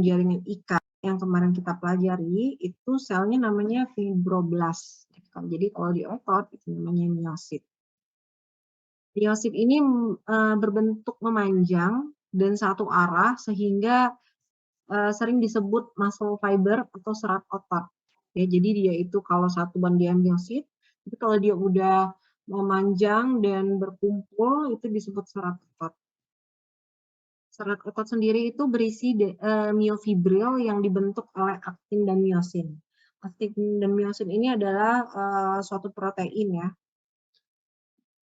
jaringan ikat yang kemarin kita pelajari, itu selnya namanya fibroblast. Jadi kalau di otot itu namanya miosit. Miosit ini berbentuk memanjang dan satu arah sehingga sering disebut muscle fiber atau serat otot. Ya, jadi dia itu kalau satuan dia miosit, tapi kalau dia udah memanjang dan berkumpul itu disebut serat otot. Serat otot sendiri itu berisi miofibril yang dibentuk oleh aktin dan miosin. Aktin dan miosin ini adalah suatu protein ya.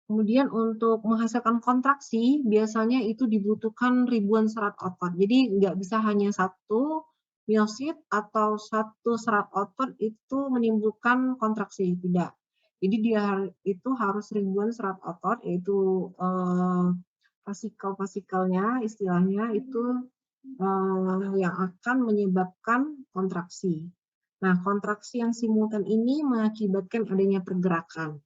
Kemudian untuk menghasilkan kontraksi biasanya itu dibutuhkan ribuan serat otot. Jadi nggak bisa hanya satu miosit atau satu serat otot itu menimbulkan kontraksi, tidak. Jadi dia itu harus ribuan serat otot, yaitu pasikel-pasikelnya istilahnya itu yang akan menyebabkan kontraksi. Nah, kontraksi yang simultan ini mengakibatkan adanya pergerakan.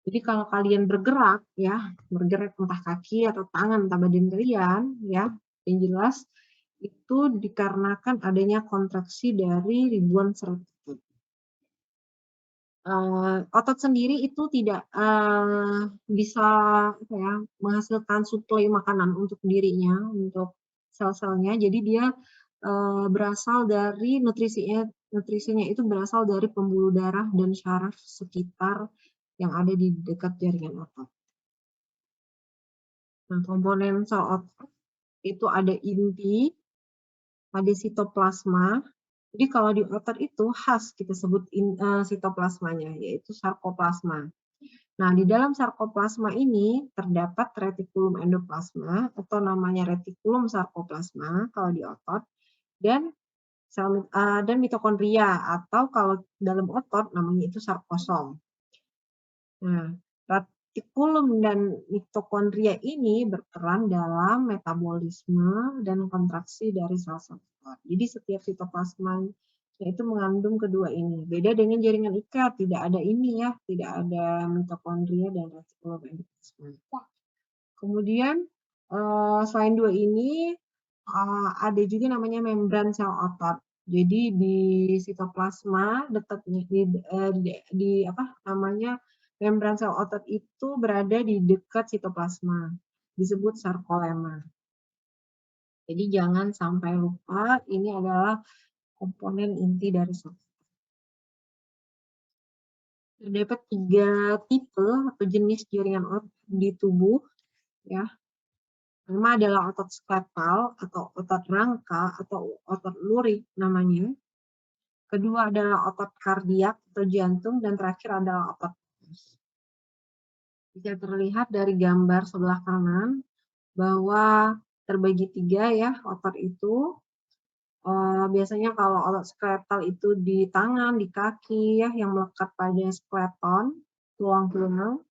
Jadi kalau kalian bergerak ya, bergerak entah kaki atau tangan entah badan kalian ya, yang jelas itu dikarenakan adanya kontraksi dari ribuan serat otot. Otot sendiri itu tidak bisa apa ya, menghasilkan suplai makanan untuk dirinya, untuk sel-selnya. Jadi dia berasal dari nutrisinya itu berasal dari pembuluh darah dan syaraf sekitar yang ada di dekat jaringan otot. Nah, komponen sel otot itu ada inti, ada sitoplasma. Jadi kalau di otot itu khas kita sebut sitoplasmanya, yaitu sarkoplasma. Nah, di dalam sarkoplasma ini terdapat retikulum endoplasma atau namanya retikulum sarkoplasma kalau di otot dan dan mitokondria atau kalau dalam otot namanya itu sarkosom. Nah, retikulum dan mitokondria ini berperan dalam metabolisme dan kontraksi dari sel-sel otot. Jadi setiap sitoplasma itu mengandung kedua ini. Beda dengan jaringan ikat, tidak ada ini ya, tidak ada mitokondria dan retikulum endoplasma. Kemudian selain dua ini ada juga namanya membran sel otot. Jadi di sitoplasma dekatnya di apa namanya membran sel otot itu berada di dekat sitoplasma, disebut sarkolema. Jadi jangan sampai lupa ini adalah komponen inti dari sel. Terdapat 3 tipe atau jenis jaringan otot di tubuh ya. Pertama adalah otot skeletal atau otot rangka atau otot lurik namanya. Kedua adalah otot kardiak atau jantung dan terakhir adalah otot paru. Bisa terlihat dari gambar sebelah kanan bahwa terbagi 3 ya otot itu. Biasanya kalau otot skeletal itu di tangan, di kaki ya yang melekat pada skeleton, tulang-tulang.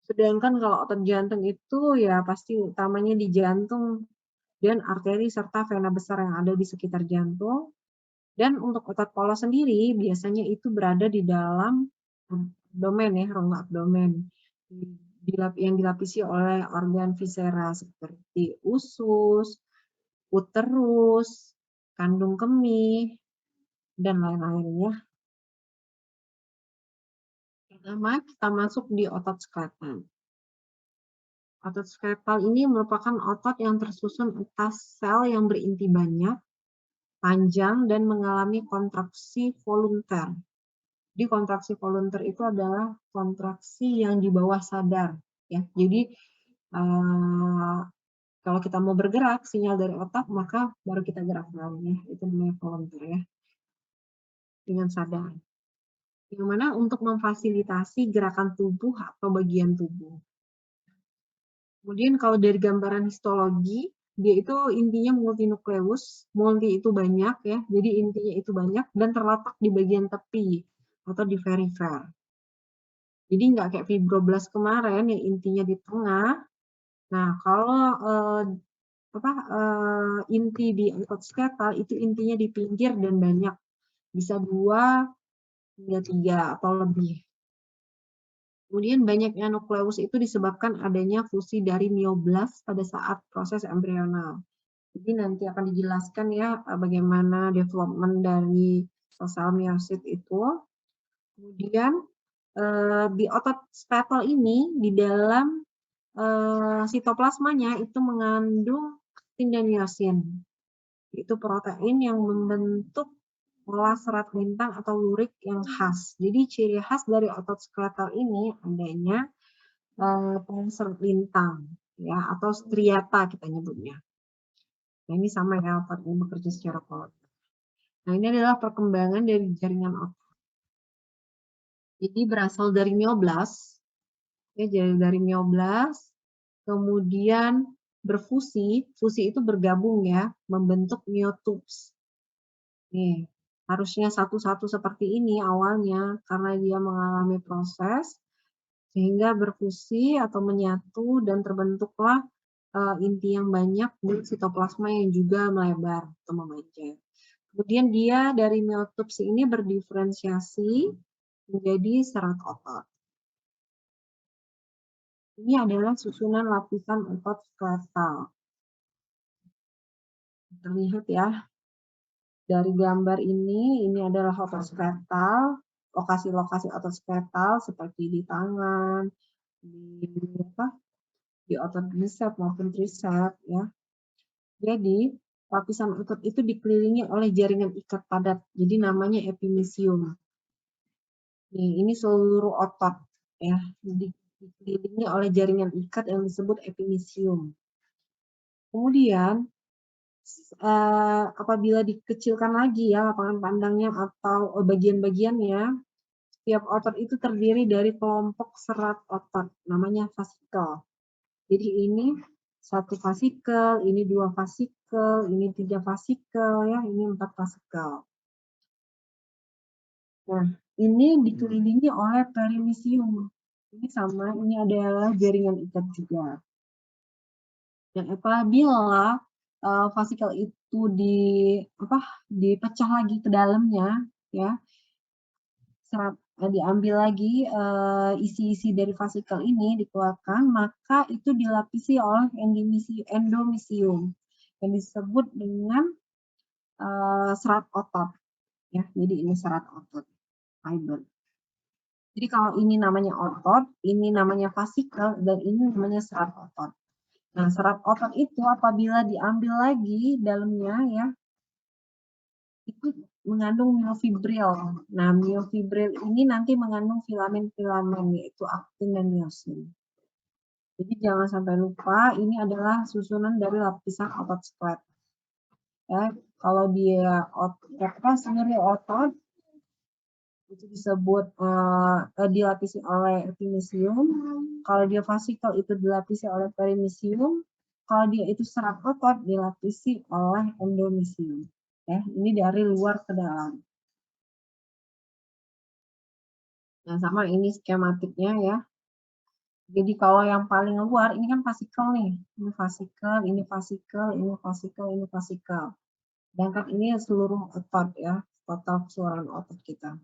Sedangkan kalau otot jantung itu ya pasti utamanya di jantung dan arteri serta vena besar yang ada di sekitar jantung. Dan untuk otot polos sendiri biasanya itu berada di dalam abdomen ya, rongga abdomen. Yang dilapisi oleh organ viscera seperti usus, uterus, kandung kemih, dan lain-lainnya. Pertama kita masuk di otot skeletal. Otot skeletal ini merupakan otot yang tersusun atas sel yang berinti banyak, panjang, dan mengalami kontraksi volunter. Jadi kontraksi volunter itu adalah kontraksi yang di bawah sadar. Ya. Jadi kalau kita mau bergerak, sinyal dari otak, maka baru kita gerak ya. Itu namanya volunter ya. Dengan sadar. Yang mana untuk memfasilitasi gerakan tubuh atau bagian tubuh. Kemudian kalau dari gambaran histologi, dia itu intinya multinukleus, multi itu banyak ya, jadi intinya itu banyak dan terletak di bagian tepi atau di perifer. Jadi nggak kayak fibroblast kemarin yang intinya di tengah. Nah kalau inti di otot skeletal itu intinya di pinggir dan banyak, bisa 2 hingga 3 atau lebih. Kemudian banyaknya nukleus itu disebabkan adanya fusi dari mioblast pada saat proses embrional. Jadi nanti akan dijelaskan ya bagaimana development dari sel miosit itu. Kemudian di otot skeletal ini di dalam sitoplasmanya itu mengandung aktin dan miosin. Itu protein yang membentuk pola serat lintang atau lurik yang khas. Jadi ciri khas dari otot skeletal ini adanya pola serat lintang ya atau striata kita nyebutnya. Nah, ini sama ya otot ini bekerja secara kolektif. Nah, ini adalah perkembangan dari jaringan otot. Jadi berasal dari mioblas, ya dari mioblas, kemudian berfusi, fusi itu bergabung ya, membentuk myotubes. Nih, harusnya satu-satu seperti ini awalnya karena dia mengalami proses sehingga berfusi atau menyatu dan terbentuklah inti yang banyak di sitoplasma yang juga melebar atau memanjang. Kemudian dia dari myotubes ini berdiferensiasi menjadi serat otot. Ini adalah susunan lapisan otot skeletal. Terlihat ya, dari gambar ini adalah otot skeletal, lokasi-lokasi otot skeletal seperti di tangan, di otot bicep maupun tricep ya. Jadi lapisan otot itu dikelilingi oleh jaringan ikat padat, jadi namanya epimysium. Nih, ini seluruh otot ya, dikelilingi oleh jaringan ikat yang disebut epimysium. Kemudian apabila dikecilkan lagi ya lapangan pandangnya atau bagian-bagiannya, tiap otot itu terdiri dari kelompok serat otot, namanya fasikel. Jadi ini satu fasikel, ini dua fasikel, ini tiga fasikel ya, ini 4 fasikel. Nah, ini dikelilingi oleh perimysium. Ini sama, ini adalah jaringan ikat juga. Dan apabila fasikel itu dipecah lagi ke dalamnya, ya, diambil lagi isi-isi dari fasikel ini dikeluarkan, maka itu dilapisi oleh endomysium yang disebut dengan serat otot. Ya, jadi ini serat otot fiber. Jadi kalau ini namanya otot, ini namanya fasikel, dan ini namanya serat otot. Nah, serat otot itu apabila diambil lagi dalamnya ya, itu mengandung myofibril. Nah, myofibril ini nanti mengandung filamen-filamen yaitu aktin dan miosin. Jadi jangan sampai lupa ini adalah susunan dari lapisan otot skelet. Ya, kalau dia sendiri otot itu disebut dilapisi oleh epimysium. Kalau dia fasikel itu dilapisi oleh perimysium. Kalau dia itu serat otot dilapisi oleh endomysium. Ya, ini dari luar ke dalam. Nah, sama ini skematiknya ya. Jadi kalau yang paling luar ini kan fasikel nih. Ini fasikel, ini fasikel, ini fasikel, ini fasikel. Sedangkan ini seluruh otot ya, total keseluruhan otot kita.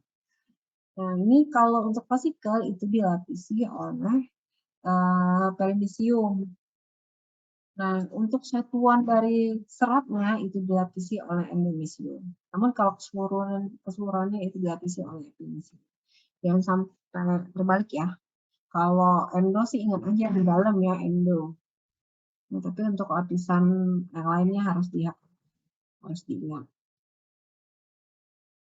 Nah, ini kalau untuk fasikel itu dilapisi oleh perimysium. Nah, untuk satuan dari seratnya itu dilapisi oleh endomysium. Namun kalau keseluruhannya itu dilapisi oleh epimysium. Jangan sampai terbalik ya. Kalau endo sih ingat aja di dalam ya endo. Nah, tapi untuk lapisan yang lainnya harus diingat.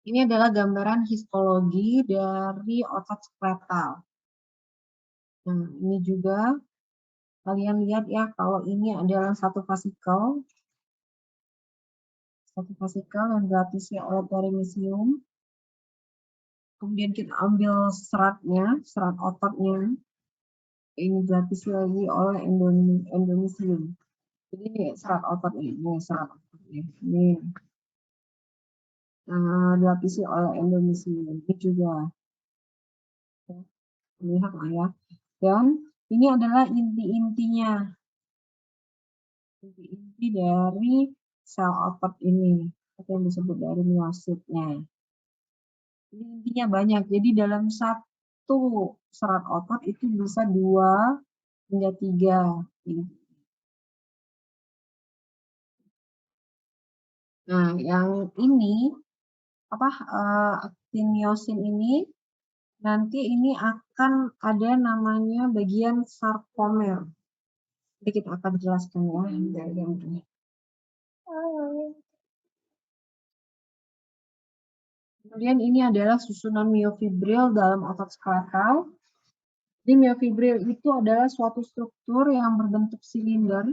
Ini adalah gambaran histologi dari otot skeletal. Nah, ini juga kalian lihat ya kalau ini adalah satu fasikel yang dilapisi oleh perimysium. Kemudian kita ambil seratnya, serat ototnya. Ini dilapisi lagi oleh endomysium. Jadi serat otot ini, serat otot ini. Dilapisi oleh endomysium. Ini juga lihat lah ya. Dan ini adalah inti-intinya. Inti-inti dari sel otot ini. Yang disebut dari miositnya. Ini intinya banyak. Jadi dalam satu serat otot itu bisa 2 hingga 3. Nah, yang ini aktin miosin ini nanti ini akan ada namanya bagian sarkomer. Nanti kita akan jelaskan ya diagramnya. Kemudian ini adalah susunan miofibril dalam otot skeletal. Jadi miofibril itu adalah suatu struktur yang berbentuk silinder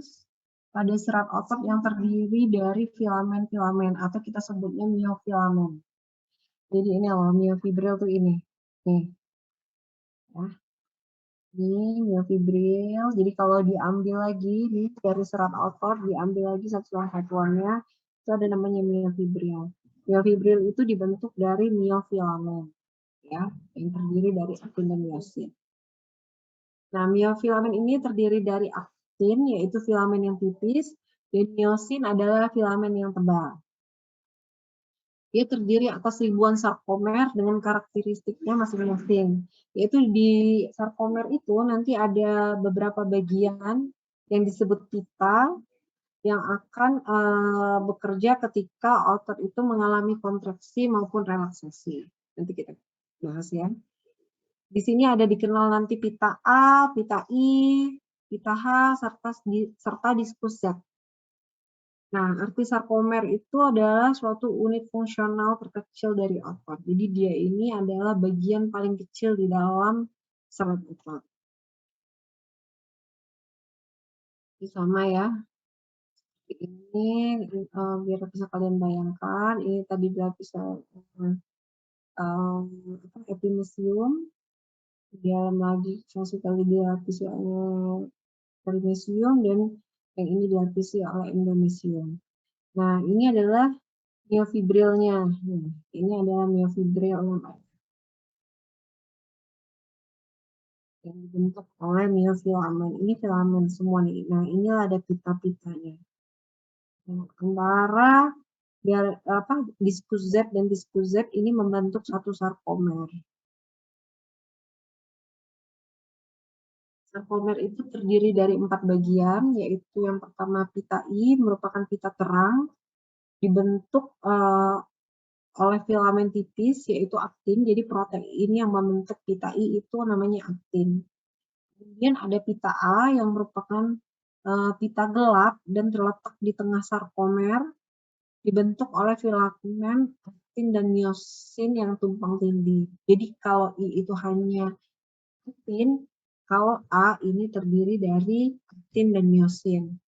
pada serat otot yang terdiri dari filamen-filamen atau kita sebutnya miofilamen. Jadi ini loh miofibril tuh ini. Nih. Ya. Ini miofibril. Jadi kalau diambil lagi nih dari serat otot, diambil lagi satuan-satuannya, itu ada namanya miofibril. Miofibril itu dibentuk dari miofilamen, ya, yang terdiri dari aktin dan miosin. Nah, miofilamen ini terdiri dari aktin, yaitu filamen yang tipis, dan miosin adalah filamen yang tebal. Dia terdiri atas ribuan sarkomer dengan karakteristiknya masing-masing. Yaitu di sarkomer itu nanti ada beberapa bagian yang disebut pita yang akan bekerja ketika otot itu mengalami kontraksi maupun relaksasi. Nanti kita bahas ya. Di sini ada dikenal nanti pita A, pita I, pita H, serta diskus Z. Nah, arti sarkomer itu adalah suatu unit fungsional terkecil dari otot. Jadi dia ini adalah bagian paling kecil di dalam serat otot. Ini sama ya. Ini biar bisa kalian bayangkan, ini tadi lapisan epimesium, di dalam lagi sekali dilapisi oleh perimesium, dan yang ini dilapisi oleh endomesium. Nah, ini adalah miofibrilnya. Ini adalah miofibril yang dibentuk oleh miofilamen. Ini filamen semua nih. Nah, inilah ada pita-pitanya. Antara diskus Z dan diskus Z ini membentuk satu sarkomer. Sarkomer itu terdiri dari 4 bagian, yaitu yang pertama pita I, merupakan pita terang, dibentuk oleh filamen tipis, yaitu aktin. Jadi protein yang membentuk pita I itu namanya aktin. Kemudian ada pita A yang merupakan pita gelap dan terletak di tengah sarkomer, dibentuk oleh filamen aktin dan miosin yang tumpang tindih. Jadi kalau I itu hanya aktin, kalau A ini terdiri dari aktin dan miosin.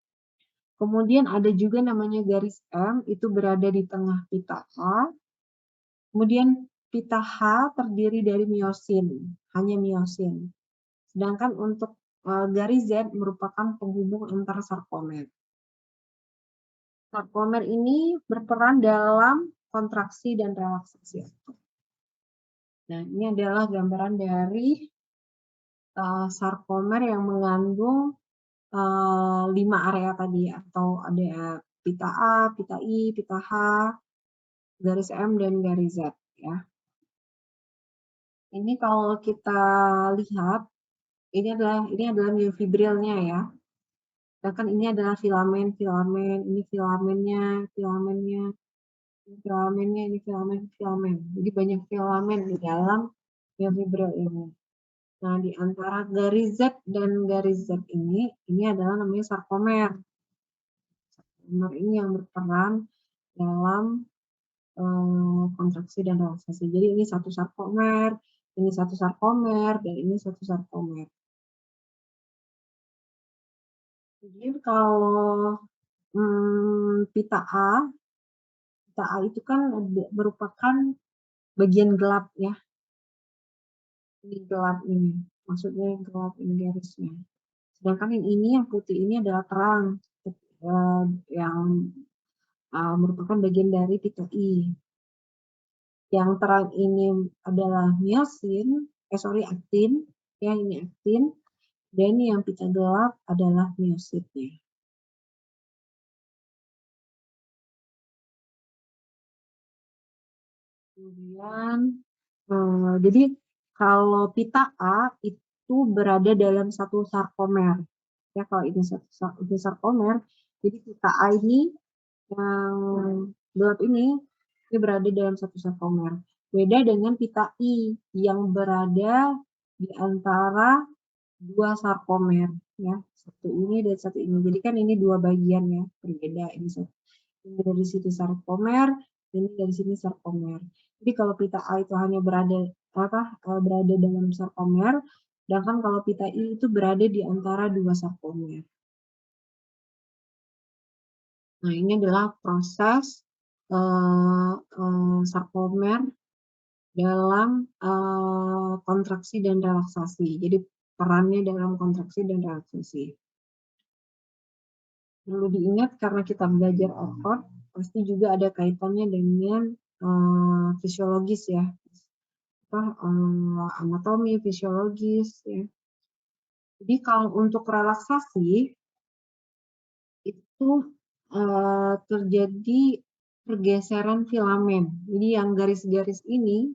Kemudian ada juga namanya garis M, itu berada di tengah pita A. Kemudian pita H terdiri dari miosin, hanya miosin. Sedangkan untuk garis Z merupakan penghubung antara sarkomer. Sarkomer ini berperan dalam kontraksi dan relaksasi otot. Nah, ini adalah gambaran dari sarkomer yang mengandung 5 area tadi, atau ada pita A, pita I, pita H, garis M, dan garis Z. Ya. Ini kalau kita lihat, ini adalah miofibrilnya ya. Sedangkan ini adalah filamen, ini filamennya, ini filamen. Jadi banyak filamen di dalam miofibril ini. Nah, di antara garis Z dan garis Z ini adalah namanya sarkomer. Sarkomer ini yang berperan dalam kontraksi dan relaksasi. Jadi ini satu sarkomer, ini satu sarkomer, dan ini satu sarkomer. Jadi kalau pita A itu kan merupakan bagian gelap ya. Ini gelap ini, maksudnya gelap ini garisnya. Sedangkan yang ini, yang putih ini adalah terang, yang merupakan bagian dari pita I. Yang terang ini adalah miosin, aktin, ya ini aktin, dan yang pita gelap adalah miositnya. Kemudian, jadi kalau pita A itu berada dalam satu sarkomer. Ya, kalau ini sarkomer, jadi pita A ini yang gelap ini berada dalam satu sarkomer. Beda dengan pita I yang berada di antara 2 sarkomer ya, satu ini dan satu ini. Jadi kan ini 2 bagian ya, berbeda ini dari sini sarkomer, ini dari sini sarkomer. Jadi kalau pita A itu hanya berada dalam sarkomer, sedangkan kalau pita I itu berada di antara 2 sarkomer. Nah, ini adalah proses sarkomer dalam kontraksi dan relaksasi. Jadi perannya dalam kontraksi dan relaksasi. Perlu diingat karena kita belajar otot, pasti juga ada kaitannya dengan fisiologis ya, anatomi, fisiologis ya. Jadi kalau untuk relaksasi itu terjadi pergeseran filamen. Jadi yang garis-garis ini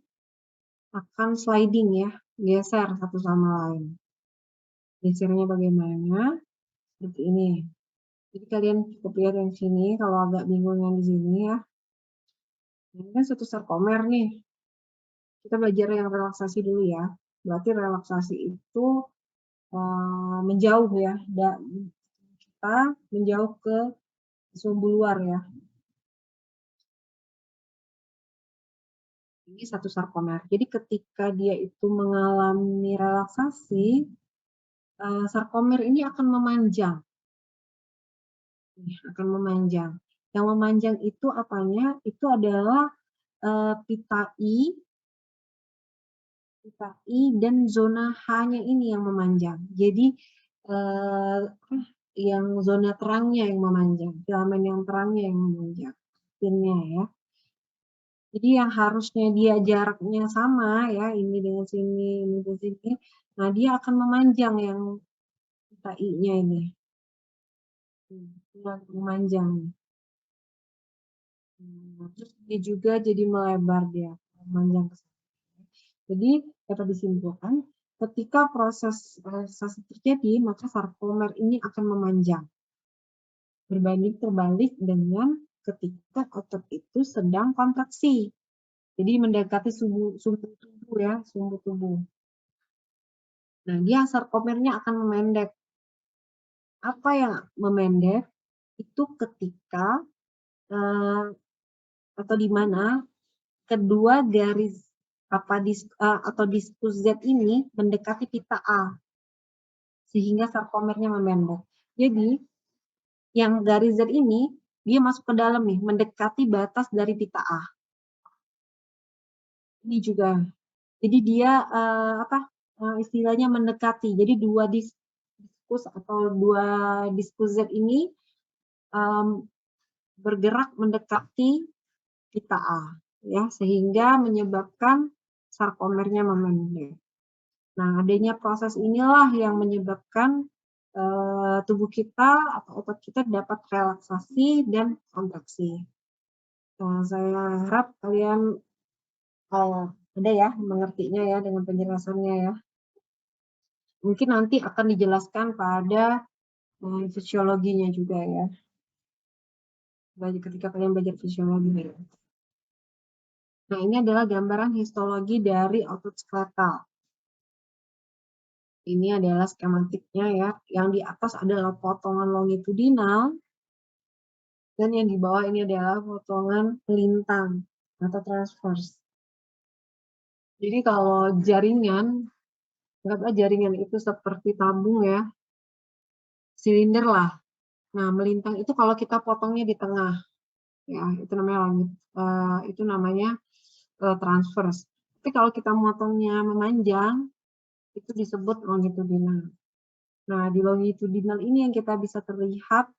akan sliding ya, geser satu sama lain. Gesernya bagaimana? Seperti ini. Jadi kalian cukup lihat yang sini, kalau agak bingung yang di sini ya. Ini kan satu sarkomer nih. Kita belajar yang relaksasi dulu ya. Berarti relaksasi itu menjauh ya. Kita menjauh ke sumbu luar ya. Ini satu sarkomer. Jadi ketika dia itu mengalami relaksasi, sarkomer ini akan memanjang. Akan memanjang. Yang memanjang itu apanya? Itu adalah pita I dan zona H-nya ini yang memanjang. Jadi yang zona terangnya yang memanjang, filamen yang terangnya yang memanjang, pinnya ya. Jadi yang harusnya dia jaraknya sama ya, ini dengan sini, ini dengan sini. Nah, dia akan memanjang yang pita I-nya ini. Memanjang. Terus dia juga jadi melebar dia, memanjang ke sana. Jadi dapat disimpulkan ketika proses relaksasi terjadi, maka sarkomer ini akan memanjang. Berbanding terbalik dengan ketika otot itu sedang kontraksi. Jadi mendekati sumbu tubuh ya, sumbu tubuh. Nah, dia sarkomernya akan memendek. Apa yang memendek? Itu ketika atau di mana kedua garis atau diskus Z ini mendekati pita A sehingga sarkomernya memendek. Jadi yang garis Z ini dia masuk ke dalam nih, mendekati batas dari pita A. Ini juga. Jadi dia istilahnya mendekati. Jadi dua diskus atau dua diskus Z ini bergerak mendekati pita A ya, sehingga menyebabkan sarkomernya memendek. Nah, adanya proses inilah yang menyebabkan tubuh kita atau otot kita dapat relaksasi dan kontraksi. Nah, saya harap kalian ada ya mengertinya ya dengan penjelasannya ya. Mungkin nanti akan dijelaskan pada fisiologinya juga ya. Ketika kalian belajar fisiologi. Nah, ini adalah gambaran histologi dari otot skeletal. Ini adalah skematiknya ya. Yang di atas adalah potongan longitudinal dan yang di bawah ini adalah potongan melintang atau transverse. Jadi kalau jaringan, anggaplah jaringan itu seperti tabung ya, silinder lah. Nah, melintang itu kalau kita potongnya di tengah, ya itu namanya transverse. Tapi kalau kita motongnya memanjang, itu disebut longitudinal. Nah, di longitudinal ini yang kita bisa terlihat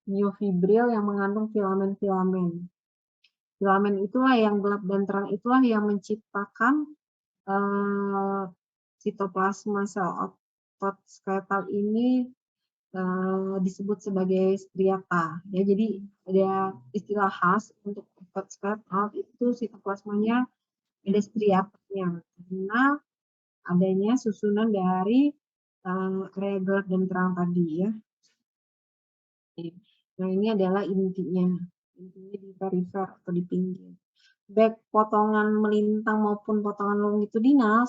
myofibril yang mengandung filamen-filamen. Filamen itulah yang gelap dan terang itulah yang menciptakan sitoplasma sel otot skeletal ini disebut sebagai striata. Ya, jadi ada istilah khas untuk otot skeletal itu sitoplasmanya ada striatanya karena adanya susunan dari area gelap dan terang tadi ya. Nah, ini adalah intinya. Intinya di perifer atau di pinggir. Baik potongan melintang maupun potongan longitudinal,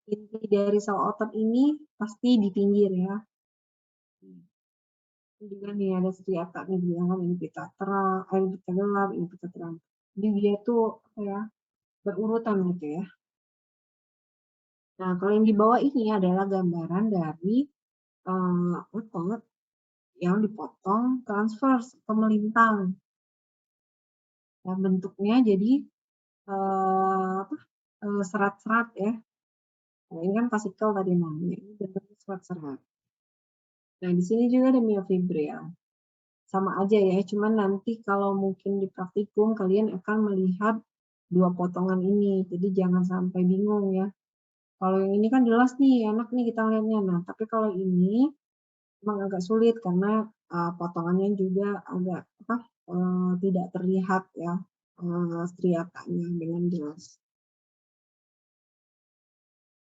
inti dari sel otot ini pasti di pinggir ya. Ini juga nih ada striata nih bilang ini pita terang, ini pita gelap, ini pita terang. Jadi dia tuh apa ya, berurutan gitu ya. Nah, kalau yang di bawah ini adalah gambaran dari otot yang dipotong transverse atau melintang. Dan bentuknya jadi serat-serat ya. Nah, ini kan fasikel tadi namanya, ini bentuknya serat-serat. Nah, di sini juga ada miofibril. Sama aja ya, cuman nanti kalau mungkin di praktikum kalian akan melihat dua potongan ini, jadi jangan sampai bingung ya. Kalau yang ini kan jelas nih, enak nih kita lihatnya. Nah, tapi kalau ini memang agak sulit karena potongannya juga agak tidak terlihat ya striatanya dengan jelas.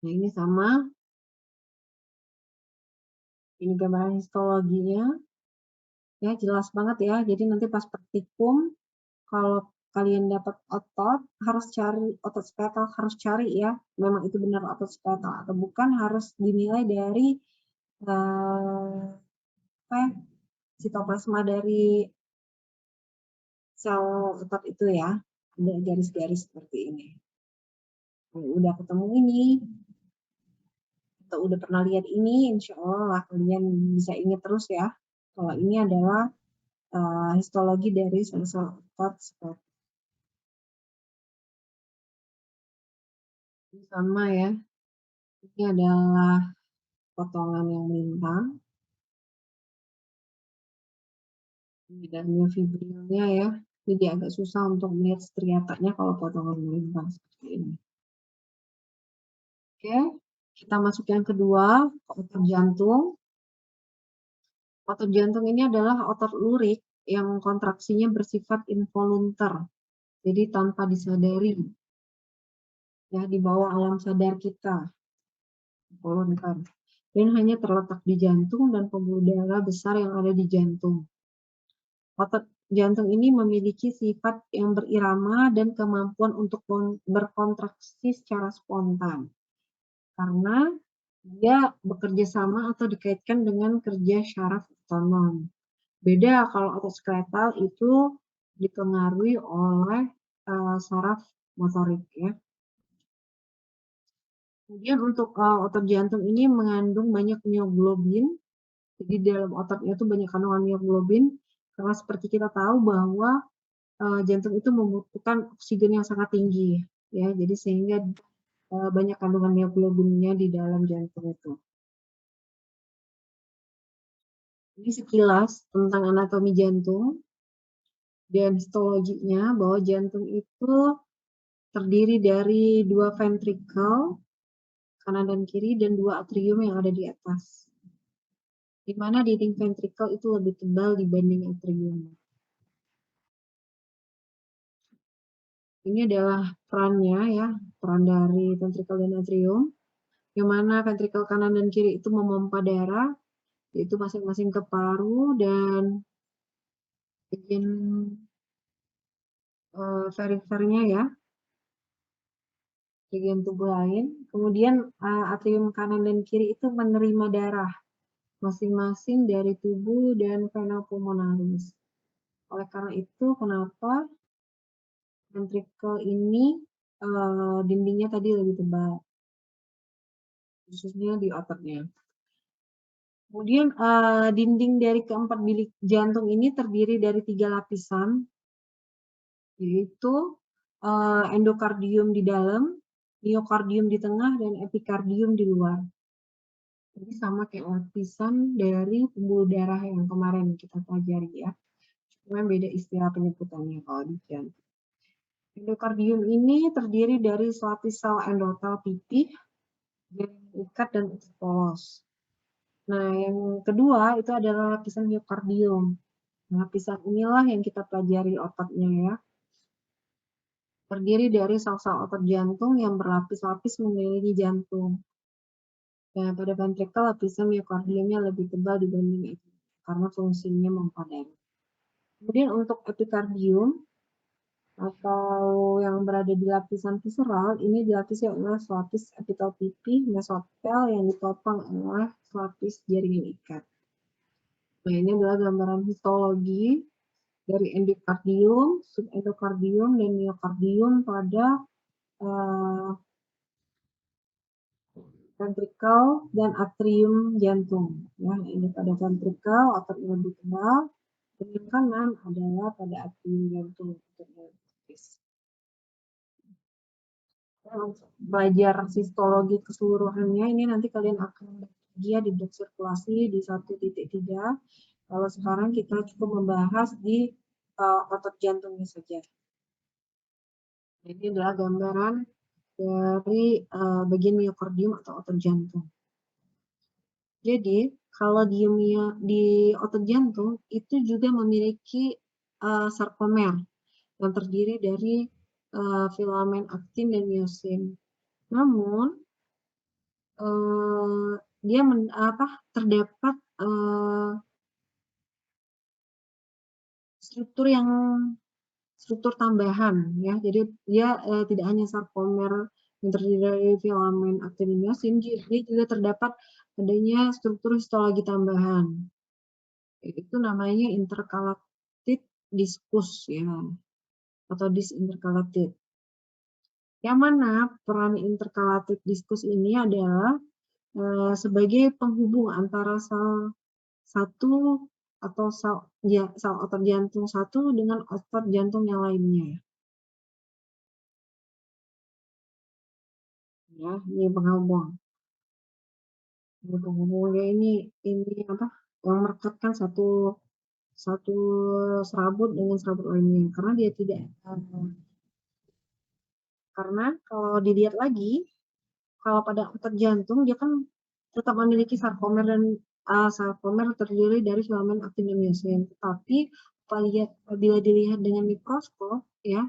Nah, ini sama. Ini gambaran histologinya. Ya, jelas banget ya. Jadi nanti pas praktikum, kalau kalian dapat otot, harus cari otot skeletal, harus cari ya. Memang itu benar otot skeletal atau bukan, harus dinilai dari sitoplasma dari sel otot itu ya. Ada garis-garis seperti ini. Nah, udah ketemu ini, atau udah pernah lihat ini, insya Allah kalian bisa ingat terus ya. Kalau ini adalah histologi dari sel-sel otot seperti ini. Sama ya. Ini adalah potongan yang melintang. Ini dan miofibrilnya ya. Jadi agak susah untuk melihat striatanya kalau potongan melintang seperti ini. Oke, kita masuk yang kedua, otot jantung. Otot jantung ini adalah otot lurik yang kontraksinya bersifat involunter. Jadi tanpa disadari. Ya, di bawah alam sadar kita. Involunter. Dan hanya terletak di jantung dan pembuluh darah besar yang ada di jantung. Otot jantung ini memiliki sifat yang berirama dan kemampuan untuk berkontraksi secara spontan. Karena dia bekerja sama atau dikaitkan dengan kerja syaraf otonom. Beda kalau otot skeletal itu dipengaruhi oleh saraf motorik ya. Kemudian untuk otot jantung ini mengandung banyak mioglobin. Jadi dalam ototnya itu banyak kandungan mioglobin. Karena seperti kita tahu bahwa jantung itu membutuhkan oksigen yang sangat tinggi ya. Jadi sehingga banyak kandungan mioglobinnya di dalam jantung itu. Ini sekilas tentang anatomi jantung dan histologinya, bahwa jantung itu terdiri dari dua ventrikel kanan dan kiri dan dua atrium yang ada di atas. Di mana dinding ventrikel itu lebih tebal dibanding atrium. Ini adalah perannya ya, peran dari ventrikel dan atrium. Yang mana ventrikel kanan dan kiri itu memompa darah, yaitu masing-masing ke paru dan bagian perifernya ya, bagian tubuh lain. Kemudian atrium kanan dan kiri itu menerima darah masing-masing dari tubuh dan vena pulmonaris. Oleh karena itu, kenapa ventrikel ini dindingnya tadi lebih tebal, khususnya di ototnya. Kemudian dinding dari keempat bilik jantung ini terdiri dari 3 lapisan, yaitu endokardium di dalam, miokardium di tengah, dan epikardium di luar. Jadi sama kayak lapisan dari pembuluh darah yang kemarin kita pelajari ya. Cuma beda istilah penyebutannya kalau di jantung. Endokardium ini terdiri dari selapis sel endotel pipih, jaring ikat, dan usus polos. Nah, yang kedua itu adalah lapisan miokardium. Lapisan inilah yang kita pelajari ototnya ya. Terdiri dari sel-sel otot jantung yang berlapis-lapis mengelilingi jantung. Dan pada ventrikel lapisan miokardiumnya lebih tebal dibanding itu karena fungsinya memompa darah. Kemudian untuk epikardium atau yang berada di lapisan visceral, ini dilapisi oleh selapis epitel pipi mesotel yang ditopang oleh selapis jaringan ikat. Nah, ini adalah gambaran histologi dari endokardium, subendokardium, dan miokardium pada ventrikel dan atrium jantung. Ya, ini pada ventrikel otaknya lebih tebal, dan yang kanan adalah pada atrium jantung. Belajar histologi keseluruhannya ini nanti kalian akan bahagia di blok sirkulasi di 1.3. Kalau sekarang kita cukup membahas di otot jantungnya saja. Ini adalah gambaran dari bagian miokardium atau otot jantung. Jadi kalau di otot jantung itu juga memiliki sarkomer yang terdiri dari filamen aktin dan miosin. Namun dia terdapat struktur tambahan ya. Jadi dia tidak hanya sarkomer yang terdiri dari filamen aktin dan miosin, dia juga terdapat adanya struktur histologi tambahan. Itu namanya intercalated diskus ya, atau disintercalated. Yang mana peran intercalated diskus ini adalah sebagai penghubung antara sel satu atau sel otot jantung satu dengan otot jantung yang lainnya. Ya, ini penghubung. Ini penghubungnya ini apa? Yang merekatkan satu serabut dengan serabut lainnya. Karena dia tidak karena kalau dilihat lagi, kalau pada otot jantung dia kan tetap memiliki sarkomer dan sarkomer terdiri dari filamen aktin dan miosin. Tetapi apabila dilihat dengan mikroskop, ya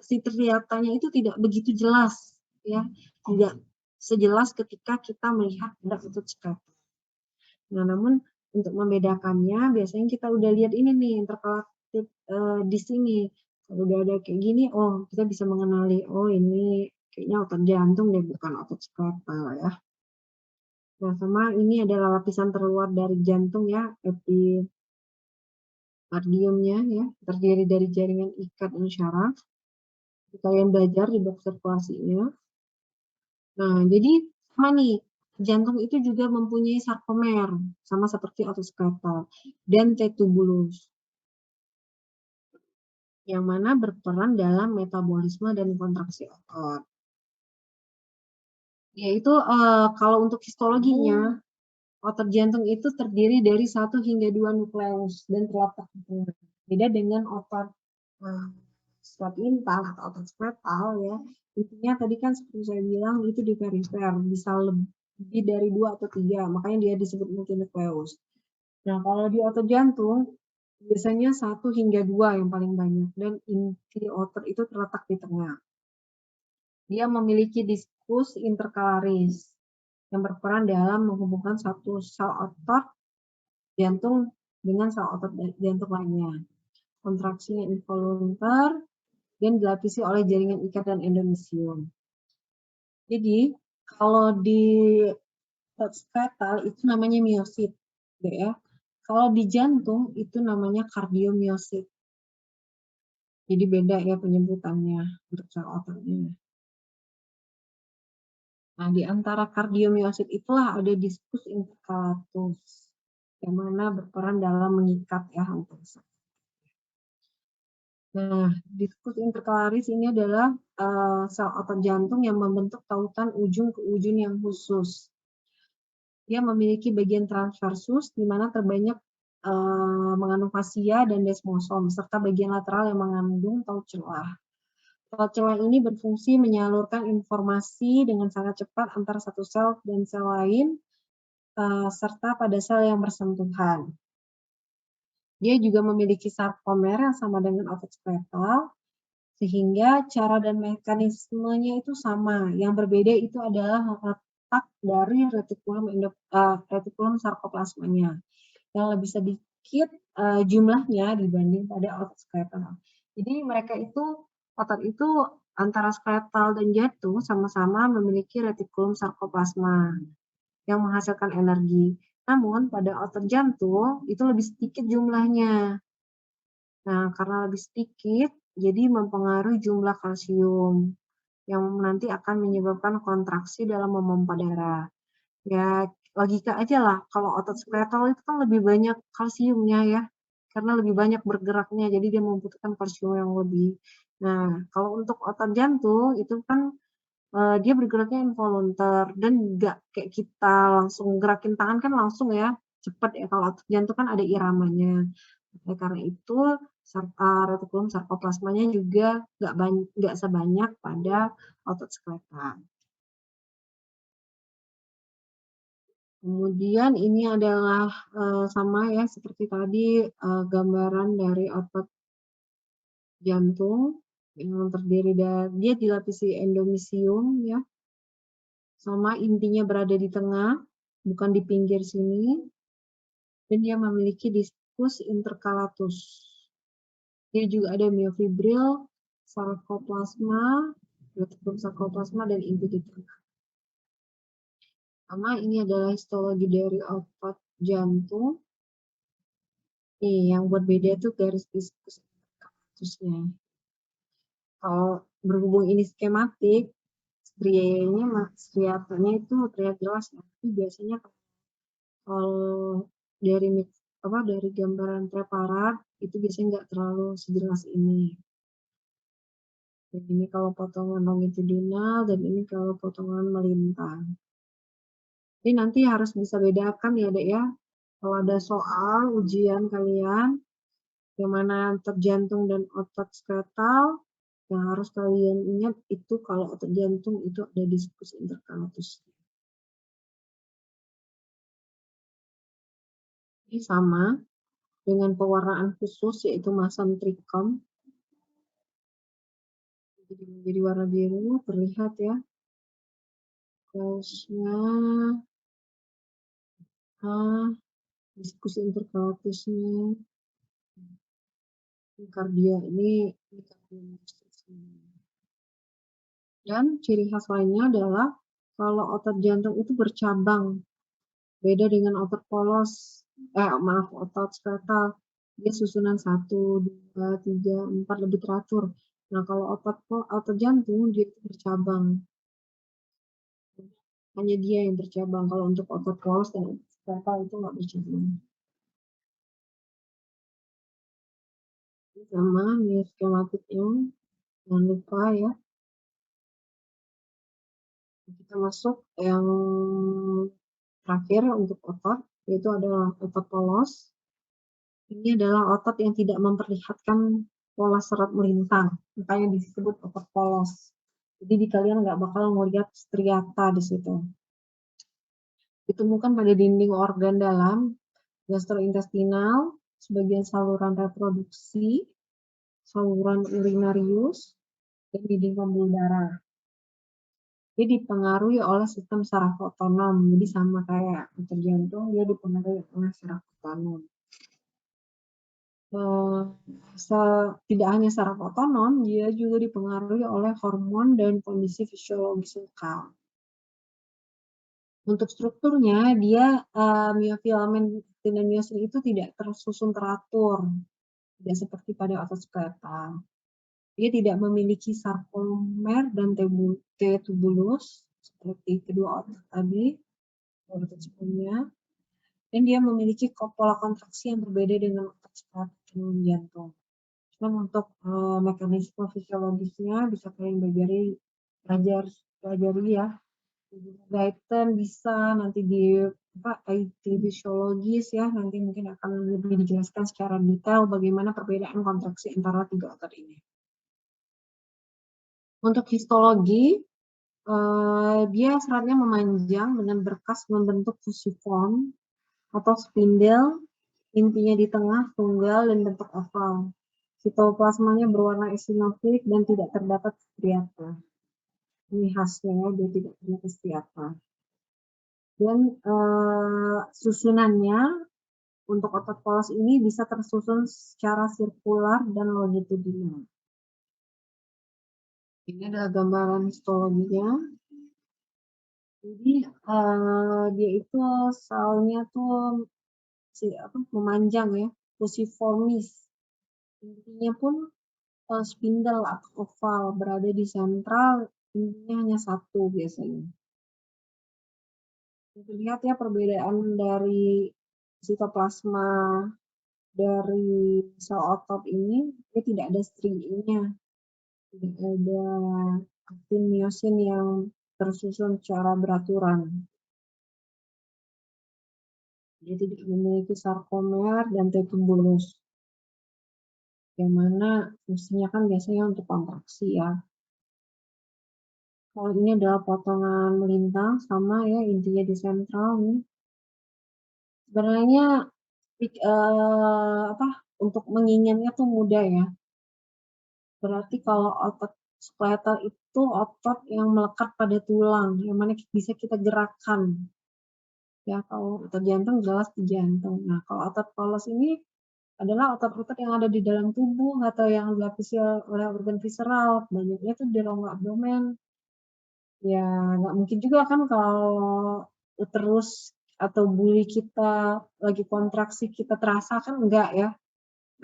si terlihatannya itu tidak begitu jelas, ya tidak sejelas ketika kita melihat pada otot skeletal. Nah, namun untuk membedakannya biasanya kita udah lihat ini nih intercalated di sini. Kalau udah ada kayak gini, oh kita bisa mengenali, oh ini kayaknya otot jantung deh, bukan otot skeletal ya. Nah, sama ini adalah lapisan terluar dari jantung ya, epikardiumnya ya, terdiri dari jaringan ikat dan syaraf. Kalian belajar di blok sirkulasinya. Nah, jadi sama nih, jantung itu juga mempunyai sarkomer, sama seperti otot skeletal, dan T-tubulus, yang mana berperan dalam metabolisme dan kontraksi otot. Yaitu kalau untuk histologinya, otot jantung itu terdiri dari 1 hingga 2 nukleus dan terletak di tengah. Beda dengan otot skeletal atau otot skeletal ya. Intinya tadi kan seperti saya bilang itu di perifer, bisa lebih dari 2 atau 3, makanya dia disebut multinukleus. Nah, kalau di otot jantung biasanya 1 hingga 2 yang paling banyak dan inti otot itu terletak di tengah. Dia memiliki diskus interkalaris yang berperan dalam menghubungkan satu sel otot jantung dengan sel otot jantung lainnya. Kontraksinya involuntar dan dilapisi oleh jaringan ikat dan endomysium. Jadi kalau di otot skeletal itu namanya miosit, ya. Kalau di jantung itu namanya kardiomiosit. Jadi beda ya penyebutannya untuk sel ototnya. Nah, di antara kardiomiosit itulah ada diskus intercalatus, yang mana berperan dalam mengikat ya antar sel. Nah, diskus interkalaris ini adalah sel otot jantung yang membentuk tautan ujung ke ujung yang khusus. Dia memiliki bagian transversus, di mana terbanyak mengandung fascia dan desmosom, serta bagian lateral yang mengandung taut celah. Taut celah ini berfungsi menyalurkan informasi dengan sangat cepat antara satu sel dan sel lain, serta pada sel yang bersentuhan. Dia juga memiliki sarkomer yang sama dengan otot skeletal, sehingga cara dan mekanismenya itu sama. Yang berbeda itu adalah letak dari retikulum sarkoplasmanya yang lebih sedikit sedikit jumlahnya dibanding pada otot skeletal. Jadi mereka itu otot itu antara skeletal dan jantung sama-sama memiliki retikulum sarkoplasma yang menghasilkan energi. Namun pada otot jantung itu lebih sedikit jumlahnya. Nah, karena lebih sedikit, jadi mempengaruhi jumlah kalsium yang nanti akan menyebabkan kontraksi dalam memompa darah. Ya, logika aja lah, kalau otot skeletal itu kan lebih banyak kalsiumnya ya, karena lebih banyak bergeraknya, jadi dia membutuhkan kalsium yang lebih. Nah, kalau untuk otot jantung itu kan dia bergeraknya involunter dan nggak kayak kita langsung gerakin tangan kan langsung ya, cepet ya, kalau otot jantung kan ada iramanya. Oleh karena itu, retikulum sarkoplasmanya juga nggak sebanyak pada otot skeletal. Kemudian ini adalah sama ya seperti tadi gambaran dari otot jantung yang terdiri dari dia dilapisi endomysium ya, sama intinya berada di tengah, bukan di pinggir sini, dan dia memiliki diskus intercalatus. Dia juga ada myofibril, sarkoplasma, retikulum sarkoplasma, dan inti di tengah. Sama ini adalah histologi dari otot jantung. Nih, yang buat beda tuh garis diskus intercalatusnya. Kalau berhubung ini skematik, striatanya itu terlihat jelas, tapi biasanya kalau dari gambaran preparat itu biasanya nggak terlalu sejelas ini. Dan ini kalau potongan longitudinal dan ini kalau potongan melintang. Jadi nanti harus bisa bedakan ya Dek ya. Kalau ada soal ujian kalian yang mana terjantung dan otot skeletal, yang harus kalian ingat itu kalau otot jantung itu ada diskus intercalatus. Ini sama dengan pewarnaan khusus yaitu masam trikom. Jadi menjadi warna biru terlihat ya. Kausnya diskus intercalatusnya. Kardia ini dan ciri khas lainnya adalah kalau otot jantung itu bercabang, beda dengan otot polos, otot skeletal, dia susunan 1, 2, 3, 4 lebih teratur. Nah, kalau otot jantung dia itu bercabang. Hanya dia yang bercabang. Kalau untuk otot polos dan otot skeletal itu nggak bercabang. Sama nih skematiknya, jangan lupa ya. Kita masuk yang terakhir untuk otot, yaitu adalah otot polos. Ini adalah otot yang tidak memperlihatkan pola serat melintang, makanya disebut otot polos. Jadi di kalian nggak bakal melihat striata di situ. Ditemukan pada dinding organ dalam, gastrointestinal, sebagian saluran reproduksi, saluran urinarius, dan dinding pembuluh darah. Dia dipengaruhi oleh sistem saraf otonom, jadi sama kayak otot jantung, dia dipengaruhi oleh saraf otonom. Tidak hanya saraf otonom, dia juga dipengaruhi oleh hormon dan kondisi fisiologis lokal. Untuk strukturnya, dia miofilamen dan miosin itu tidak tersusun teratur, tidak seperti pada otot skeletal. Dia tidak memiliki sarkomer dan T-tubulus seperti kedua otot tadi, otot sebelumnya, dan dia memiliki pola kontraksi yang berbeda dengan otot skeletal jantung. Cuma untuk mekanisme fisiologisnya bisa kalian pelajari ya. Gaiten bisa nanti di IT fisiologis ya, nanti mungkin akan lebih dijelaskan secara detail bagaimana perbedaan kontraksi antara tiga otot ini. Untuk histologi, dia seratnya memanjang dengan berkas membentuk fusiform atau spindel, intinya di tengah, tunggal, dan bentuk oval. Sitoplasmanya berwarna eosinofil dan tidak terdapat striata. Ini khasnya, dia tidak terdapat striata. Dan susunannya Untuk otot polos ini bisa tersusun secara sirkular dan longitudinal. Ini adalah gambaran histologinya. Jadi dia itu selnya tuh memanjang ya, fusiformis. Intinya pun spindle atau oval, berada di sentral, intinya hanya satu biasanya. Lihat ya perbedaan dari sitoplasma dari sel otot ini, dia tidak ada strinya, tidak ada aktin miosin yang tersusun secara beraturan. Dia tidak memiliki sarkomer dan tetubulus, yang mana fungsinya kan biasanya untuk kontraksi ya. Kalau ini adalah potongan melintang, sama ya intinya di sentral nih. Sebenarnya untuk menginginnya tuh mudah ya. Berarti kalau otot skeletal itu otot yang melekat pada tulang, yang mana bisa kita gerakkan. Ya, kalau otot jantung jelas di jantung. Nah, kalau otot polos ini adalah otot-otot yang ada di dalam tubuh atau yang dilapisi oleh organ visceral. Banyaknya tuh di rongga abdomen. Ya, nggak mungkin juga kan kalau uterus atau buli kita lagi kontraksi kita terasa kan enggak ya.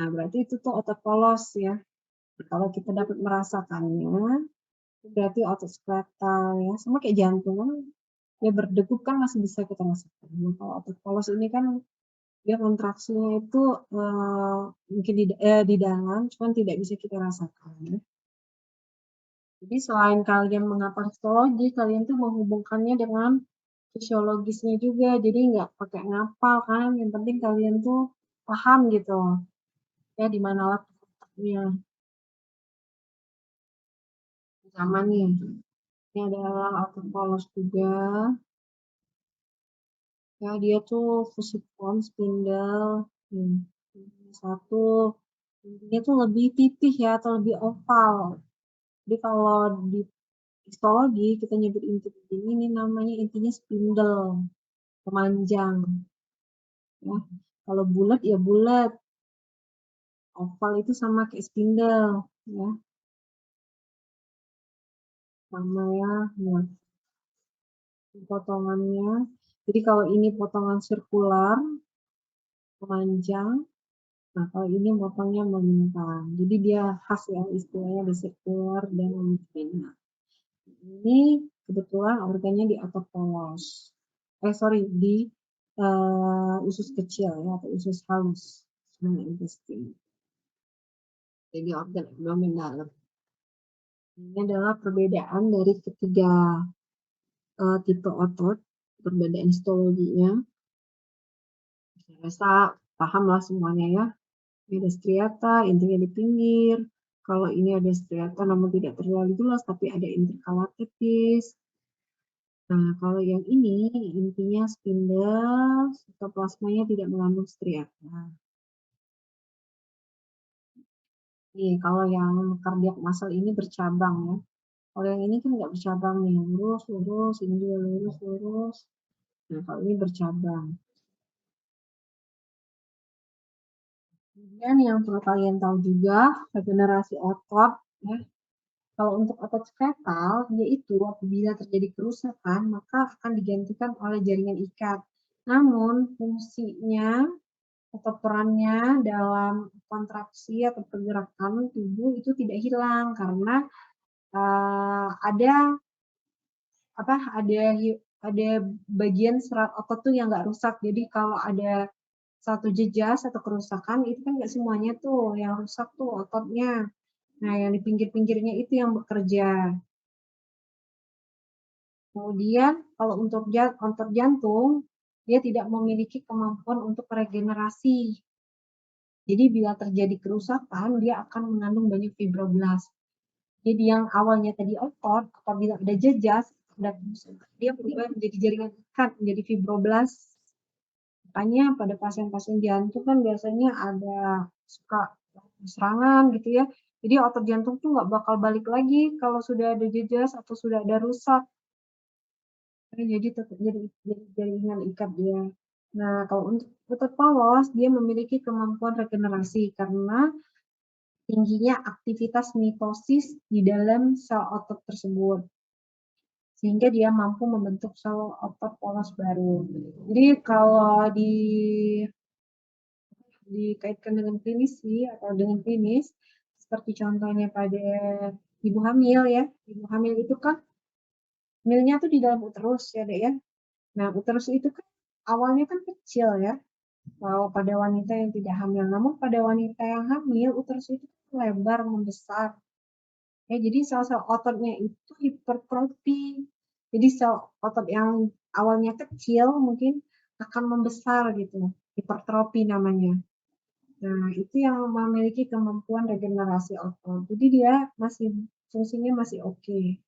Nah, berarti itu tuh otot polos ya. Kalau kita dapat merasakannya, berarti otot skeletal ya, sama kayak jantung kan, ya berdegup kan masih bisa kita rasakan. Nah, kalau otot polos ini kan dia kontraksinya itu mungkin di dalam, cuman tidak bisa kita rasakan. Ya. Jadi selain kalian menghafal histologi, kalian tuh menghubungkannya dengan fisiologisnya juga. Jadi nggak pakai ngapal kan, yang penting kalian tuh paham gitu. Ya di mana letaknya. Sama nih. Ini adalah otot polos juga. Ya dia tuh fusiform spindle. Satu intinya tuh lebih pipih ya atau lebih oval. Jadi kalau di histologi kita nyebut inti ini namanya intinya spindle, pemanjang. Ya. Kalau bulat ya bulat. Oval itu sama kayak spindle ya. Sama ya. Nah, potongannya. Jadi kalau ini potongan sirkular, pemanjang. Nah, kalau ini potongnya melintang. Jadi dia khas ya istilahnya di sirkular dan longitudinal. Ini kebetulan organnya di otot polos. Di usus kecil ya atau usus halus, small intestine. Jadi organ abdomen dalam. Ini adalah perbedaan dari ketiga tipe otot, perbedaan histologinya. Saya rasa paham lah semuanya ya. Ini ada striata, intinya di pinggir. Kalau ini ada striata namun tidak terlalu jelas, tapi ada intercala tipis. Nah, kalau yang ini intinya spindle, sitoplasmanya tidak mengandung striata. Nih, kalau yang kardiak muscle ini bercabang ya. Kalau yang ini kan nggak bercabang nih, lurus, lurus, ini juga lurus, lurus. Nah, kalau ini bercabang. Kemudian yang perlu kalian tahu juga, regenerasi otot. Ya. Kalau untuk otot skeletal, yaitu apabila terjadi kerusakan, maka akan digantikan oleh jaringan ikat. Namun, fungsinya atau perannya dalam kontraksi atau pergerakan tubuh itu tidak hilang karena ada ada bagian serat otot tuh yang nggak rusak. Jadi kalau ada satu jejas atau kerusakan itu kan nggak semuanya tuh yang rusak tuh ototnya. Nah yang di pinggir-pinggirnya itu yang bekerja. Kemudian kalau untuk otot jantung dia tidak memiliki kemampuan untuk regenerasi. Jadi bila terjadi kerusakan dia akan mengandung banyak fibroblast. Jadi yang awalnya tadi otot apabila ada jejas dia berubah menjadi jaringan ikat menjadi fibroblast. Makanya pada pasien-pasien jantung kan biasanya ada suka serangan gitu ya. Jadi otot jantung tuh nggak bakal balik lagi kalau sudah ada jejas atau sudah ada rusak. Jadi tetap jadi jaringan ikat dia. Nah, kalau untuk otot polos, dia memiliki kemampuan regenerasi karena tingginya aktivitas mitosis di dalam sel otot tersebut, sehingga dia mampu membentuk sel otot polos baru. Jadi kalau dikaitkan dengan klinis atau dengan klinis, seperti contohnya pada ibu hamil ya, ibu hamil itu kan hamilnya tuh di dalam uterus ya dek ya. Nah uterus itu kan awalnya kan kecil ya, kalau pada wanita yang tidak hamil. Namun pada wanita yang hamil uterus itu lebar membesar. Ya, jadi sel-sel ototnya itu hipertrofi. Jadi sel otot yang awalnya kecil mungkin akan membesar gitu, hipertrofi namanya. Nah, itu yang memiliki kemampuan regenerasi otot. Jadi dia masih fungsinya masih oke,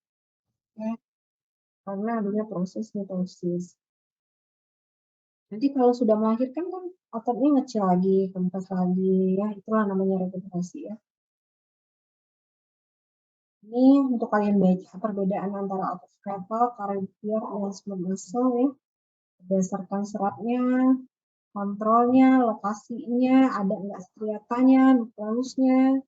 ya, karena adanya proses mitosis. Nanti kalau sudah melahirkan kan ototnya ngecil lagi, kempes lagi, ya itulah namanya regenerasi ya. Ini untuk kalian baca perbedaan antara otot skeletal, cardiac, dan smooth muscle ya, berdasarkan seratnya, kontrolnya, lokasinya, ada nggak striatanya, nukleusnya,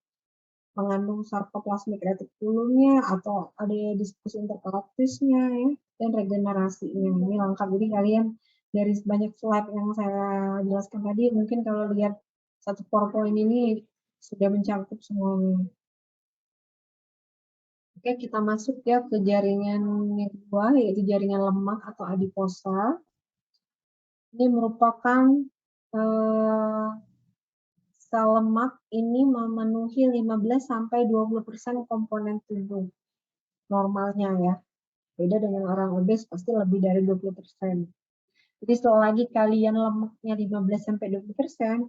mengandung sarkoplasmik retikulumnya, atau ada diskusi intergalaktisnya ya, dan regenerasinya. Ini lengkap, jadi kalian dari banyak slide yang saya jelaskan tadi, mungkin kalau lihat satu PowerPoint ini sudah mencakup semuanya. Oke, kita masuk ya ke jaringan yang kedua, yaitu jaringan lemak atau adiposa. Ini merupakan eh, sel lemak ini memenuhi 15-20% komponen tubuh normalnya ya. Beda dengan orang obes pasti lebih dari 20%. Jadi selagi kalian lemaknya 15-20%,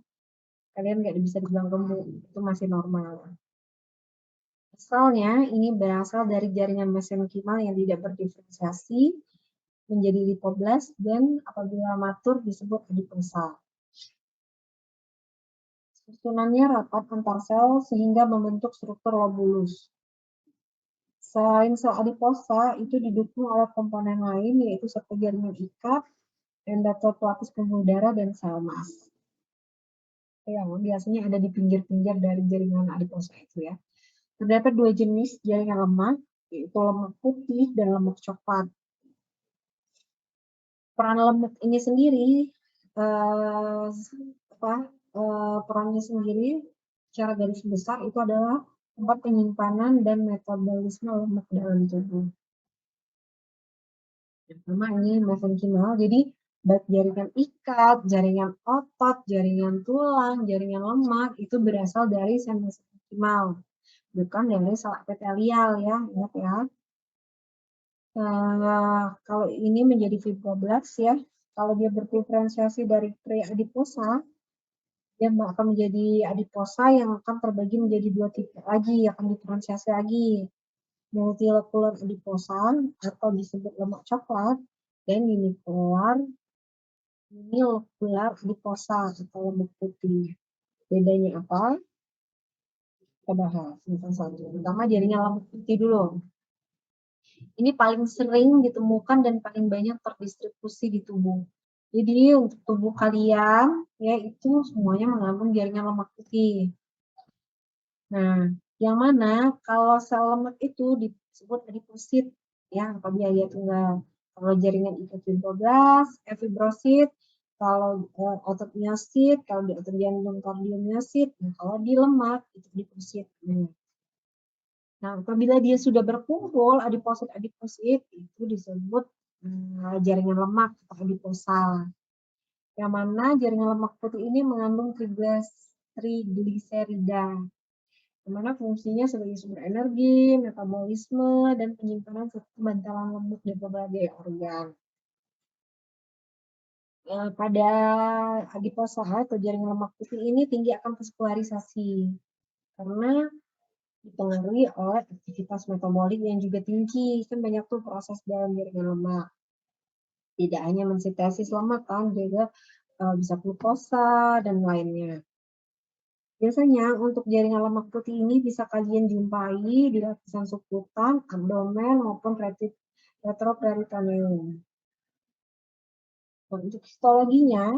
kalian nggak bisa dibilang gemuk, itu masih normal. Asalnya ini berasal dari jaringan mesenkimal yang tidak berdiferensiasi menjadi lipoblast dan apabila matur disebut adiposa. Susunannya rapat antar sel sehingga membentuk struktur lobulus. Selain sel adiposa, itu didukung oleh komponen lain yaitu satu jaringan ikat, endotropoplastis pembuluh darah, dan sel mas. Yang biasanya ada di pinggir-pinggir dari jaringan adiposa itu ya. Terdapat dua jenis jaringan lemak, yaitu lemak putih dan lemak coklat. Peran lemak ini sendiri, eh, perannya sendiri secara garis besar itu adalah tempat penyimpanan dan metabolisme lemak dalam tubuh. Yang pertama ini mesenkimal, jadi baik jaringan ikat, jaringan otot, jaringan tulang, jaringan lemak itu berasal dari sel mesenkimal, bukan dari sel epitelial ya, ingat ya. Kalau ini menjadi fibroblast ya, kalau dia berdiferensiasi dari pre-adiposa, dia akan menjadi adiposa yang akan terbagi menjadi dua tipe lagi, akan diferensiasi lagi. Multilokular adiposa atau disebut lemak coklat, dan unilekular adiposa atau lemak putih. Bedanya apa? Kita bahas satu. Pertama jaringan lemak putih dulu. Ini paling sering ditemukan dan paling banyak terdistribusi di tubuh. Jadi untuk tubuh kalian ya itu semuanya mengandung jaringan lemak putih. Nah, yang mana kalau sel lemak itu disebut adiposit ya apabila dia tunggal. Kalau jaringan itu fibrosit, kalau otot miosit, kalau di otot jantung kardiomiosit, nah kalau di lemak itu adiposit. Nah, apabila dia sudah berkumpul adiposit itu disebut jaringan lemak atau adiposa. Yang mana jaringan lemak putih ini mengandung trigliserida, yang mana fungsinya sebagai sumber energi, metabolisme, dan penyimpanan serta bantalan lemak di berbagai organ. Pada adiposa atau jaringan lemak putih ini tinggi akan vaskularisasi karena dipengaruhi oleh aktivitas metabolik yang juga tinggi. Kan banyak tuh proses dalam jaringan lemak. Tidak hanya mensintesis lemak kan, juga bisa glukosa dan lainnya. Biasanya untuk jaringan lemak putih ini bisa kalian jumpai di lapisan subkutan, abdomen maupun retroperitoneum. Nah, untuk histologinya,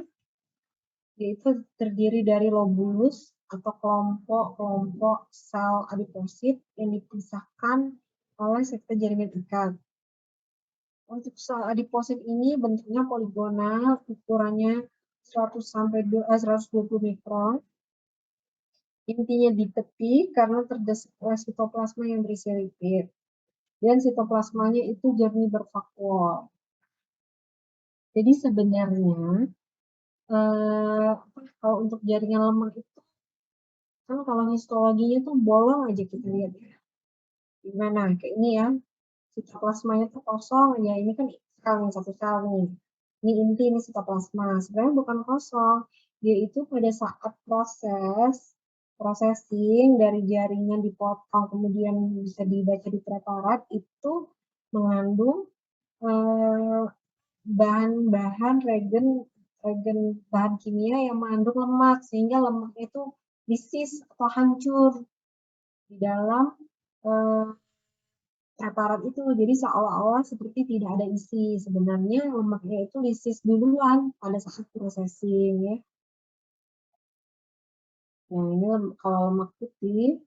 yaitu terdiri dari lobulus atau kelompok-kelompok sel adiposit yang dipisahkan oleh sekte jaringan ikat. Untuk sel adiposit ini bentuknya poligonal, ukurannya 100 sampai 120 mikron. Intinya di tepi karena terdesak oleh sitoplasma yang berisi lipid. Dan sitoplasmanya itu jernih bervakuol. Jadi sebenarnya kalau untuk jaringan lemak itu kan kalau histologinya tuh bolong aja kita lihat ya. Gimana? Kayak ini ya. Sitoplasmanya tuh kosong ya. Ini kan sel nih, satu sel nih. Ini inti, ini sitoplasma. Sebenarnya bukan kosong. Dia itu pada saat processing dari jaringan dipotong kemudian bisa dibaca di preparat itu mengandung bahan-bahan bahan kimia yang mengandung lemak sehingga lemaknya itu disis atau hancur di dalam preparat itu. Jadi seolah-olah seperti tidak ada isi. Sebenarnya lemaknya itu disis duluan pada saat processing ya. Nah, ini kalau lemak putih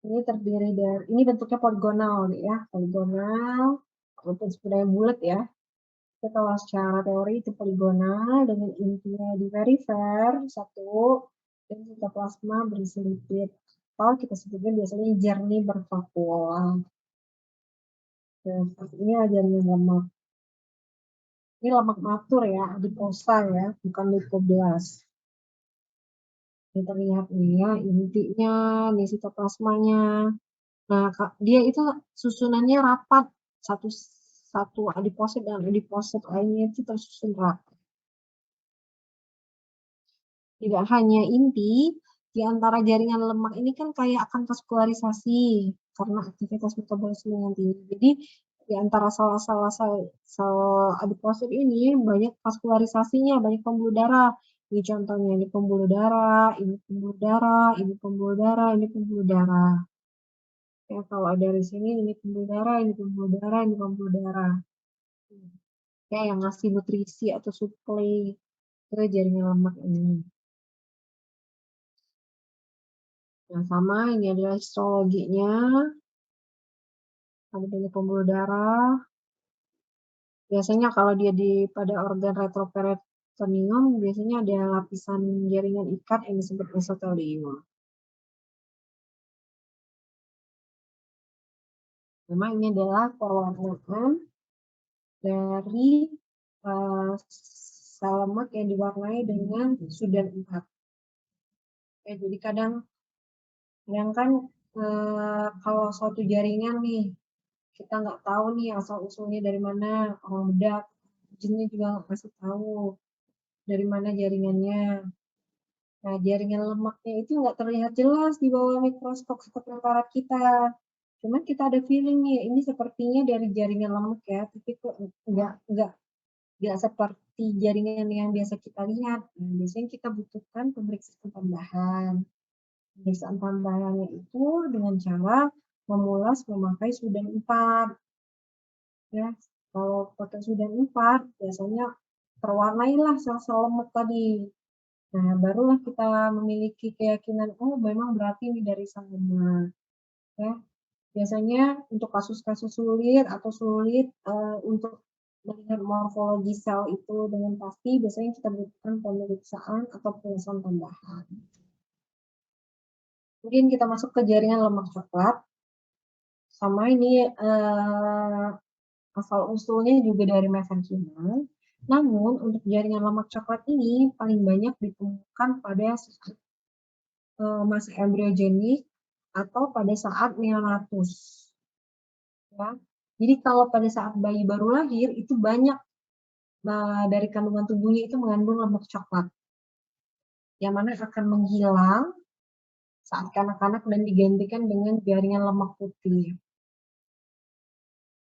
ini terdiri dari ini bentuknya poligonal ya, poligonal walaupun sebenarnya bulat ya. Tapi kalau secara teori itu poligonal dengan intinya di perifer satu dan sitoplasma berisi lipid. Kalau kita sebutnya biasanya jernih bervakuol. Nah, seperti ini jaringan lemak. Ini lemak matur ya, adiposa ya, bukan lipoblast. Ini terlihat nih ya, intinya, nih sitoplasmanya. Nah, dia itu susunannya rapat, satu adiposit dan adiposit lainnya itu tersusun rapat. Tidak hanya inti, di antara jaringan lemak ini kan kayak akan vaskularisasi karena aktivitas metabolisme yang tinggi. Jadi di antara sel adiposit ini banyak vaskularisasinya, banyak pembuluh darah. Ini contohnya, ini pembuluh darah, ini pembuluh darah, ini pembuluh darah, ini pembuluh darah. Ya, kalau dari sini ini pembuluh darah, ini pembuluh darah, ini pembuluh darah. Ya, yang ngasih nutrisi atau suplai ke jaringan lemak ini. Nah, sama ini adalah histologinya. Ada banyak pembuluh darah. Biasanya kalau dia pada organ retroperitoneum, biasanya ada lapisan jaringan ikat yang disebut mesotelium. Memang ini adalah pewarnaan dari sel lemak yang diwarnai dengan sudan 4. Ya, jadi kadang kan kalau suatu jaringan nih, kita nggak tahu nih asal-usulnya dari mana, orang bedak, jinnya juga nggak kasih tahu dari mana jaringannya. Nah, jaringan lemaknya itu nggak terlihat jelas di bawah mikroskop preparat kita. Cuman kita ada feeling nih, ini sepertinya dari jaringan lemak ya, tapi kok nggak seperti jaringan yang biasa kita lihat. Nah, biasanya kita butuhkan pemeriksaan tambahan. Pemeriksaan tambahannya itu dengan cara memulas memakai sudan 4. Ya, kalau pakai sudan 4, biasanya terwarnailah sel-sel lemak tadi. Nah, barulah kita memiliki keyakinan, oh memang berarti ini dari sana. Ya, biasanya untuk kasus-kasus sulit atau sulit untuk melihat morfologi sel itu dengan pasti, biasanya kita butuhkan pemeriksaan atau pemeriksaan tambahan. Kemudian kita masuk ke jaringan lemak coklat. Sama ini asal-usulnya juga dari mesenchimal. Namun, untuk jaringan lemak coklat ini paling banyak ditemukan pada saat masa embriogenik atau pada saat neonatus. Ya. Jadi kalau pada saat bayi baru lahir itu banyak dari kandungan tubuhnya itu mengandung lemak coklat, yang mana akan menghilang saat kanak-kanak dan digantikan dengan jaringan lemak putih.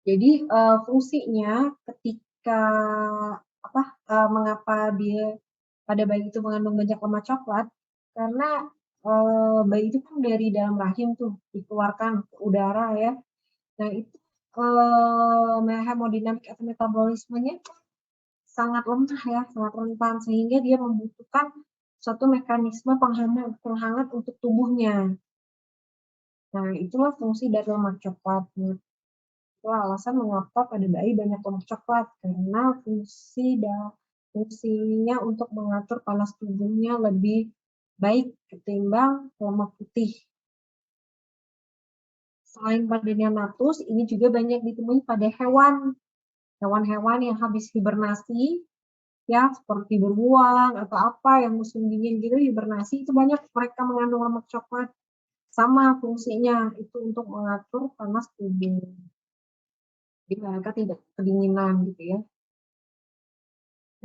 Jadi fungsinya ketika mengapa dia pada bayi itu mengandung banyak lemak coklat, karena bayi itu kan dari dalam rahim tuh dikeluarkan ke udara ya. Nah itu hemodinamik atau metabolismenya sangat lemah ya, sangat rentan, sehingga dia membutuhkan suatu mekanisme penghangat untuk tubuhnya. Nah, itulah fungsi dari lemak coklat. Itulah alasan mengapa pada bayi banyak lemak coklat, karena fungsinya untuk mengatur panas tubuhnya lebih baik ketimbang lemak putih. Selain pada neonatus, ini juga banyak ditemui pada hewan-hewan yang habis hibernasi, ya seperti beruang atau apa yang musim dingin gitu hibernasi, itu banyak mereka mengandung lemak coklat. Sama fungsinya itu untuk mengatur panas tubuh. Jadi mereka tidak kedinginan gitu ya.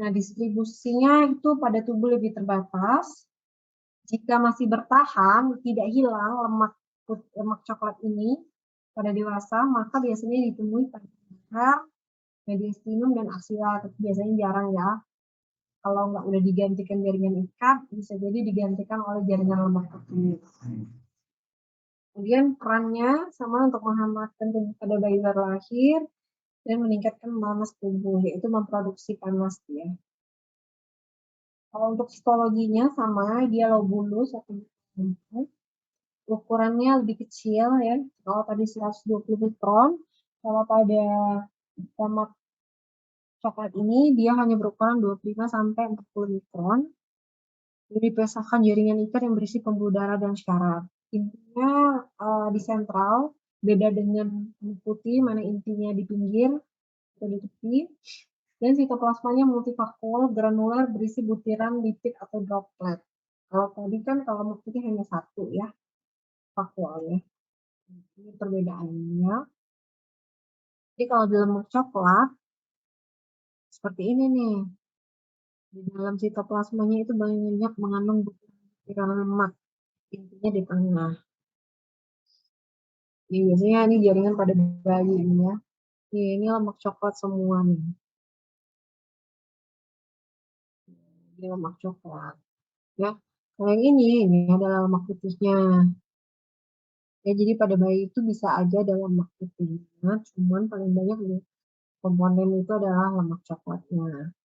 Nah, distribusinya itu pada tubuh lebih terbatas. Jika masih bertahan, tidak hilang lemak coklat ini pada dewasa, maka biasanya ditemui pada leher, mediastinum, dan aksila. Tapi biasanya jarang ya. Kalau nggak udah digantikan jaringan ikat, bisa jadi digantikan oleh jaringan lemak putih. Kemudian perannya sama untuk menghangatkan tubuh pada bayi baru lahir dan meningkatkan panas tubuh, yaitu memproduksi panas ya. Kalau untuk psikologinya sama, dia lobulus atau ukurannya lebih kecil ya. Kalau tadi 120 mikron, kalau pada lemak coklat ini dia hanya berukuran 25 sampai 40 mikron. Dipisahkan jaringan ikat yang berisi pembuluh darah dan syaraf. Intinya di sentral, beda dengan putih, mana intinya di pinggir atau di tepi. Dan sitoplasmanya multivakul, granular, berisi butiran lipid atau droplet. Kalau tadi kan kalau putih hanya satu ya, vakuolnya. Ini perbedaannya. Jadi kalau di lemak coklat, seperti ini nih. Di dalam sitoplasmanya itu banyak mengandung butiran lemak. Intinya di tengah. Ini biasanya ini jaringan pada bayi ini ya. Ini lemak coklat semua nih. Ini lemak coklat. Ya. Kalau yang ini adalah lemak putihnya. Ya, jadi pada bayi itu bisa aja ada lemak putihnya, cuman paling banyak komponen itu adalah lemak coklatnya.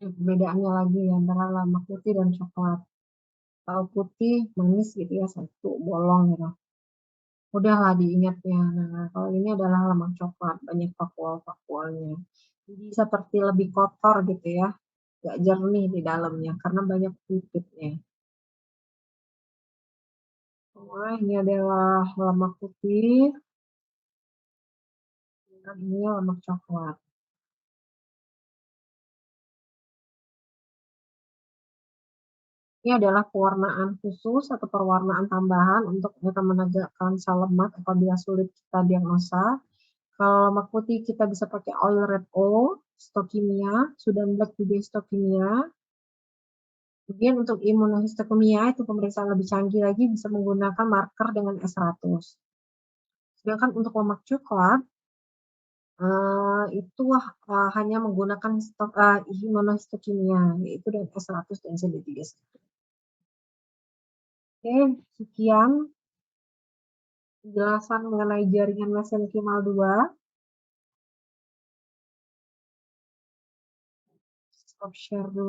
Perbedaannya lagi antara lemak putih dan coklat. Kalau putih manis gitu ya, satu bolong gitu. Udahlah diingat ya. Nah, kalau ini adalah lemak coklat, banyak vakuol-vakuolnya. Jadi seperti lebih kotor gitu ya, nggak jernih di dalamnya karena banyak lipidnya. Nah, ini adalah lemak putih, dan ini lemak coklat. Ini adalah pewarnaan khusus atau pewarnaan tambahan untuk menegakkan sel lemak apabila sulit kita diagnosa. Kalau lemak putih kita bisa pakai oil red O, histokimia, Sudan black juga histokimia. Kemudian untuk imunohistokimia itu pemeriksaan lebih canggih lagi bisa menggunakan marker dengan S100. Sedangkan untuk lemak coklat itu hanya menggunakan imunohistokimia yaitu dengan S100 dan CD31. Oke, sekian penjelasan mengenai jaringan mesenkimal 2. Stop share dulu.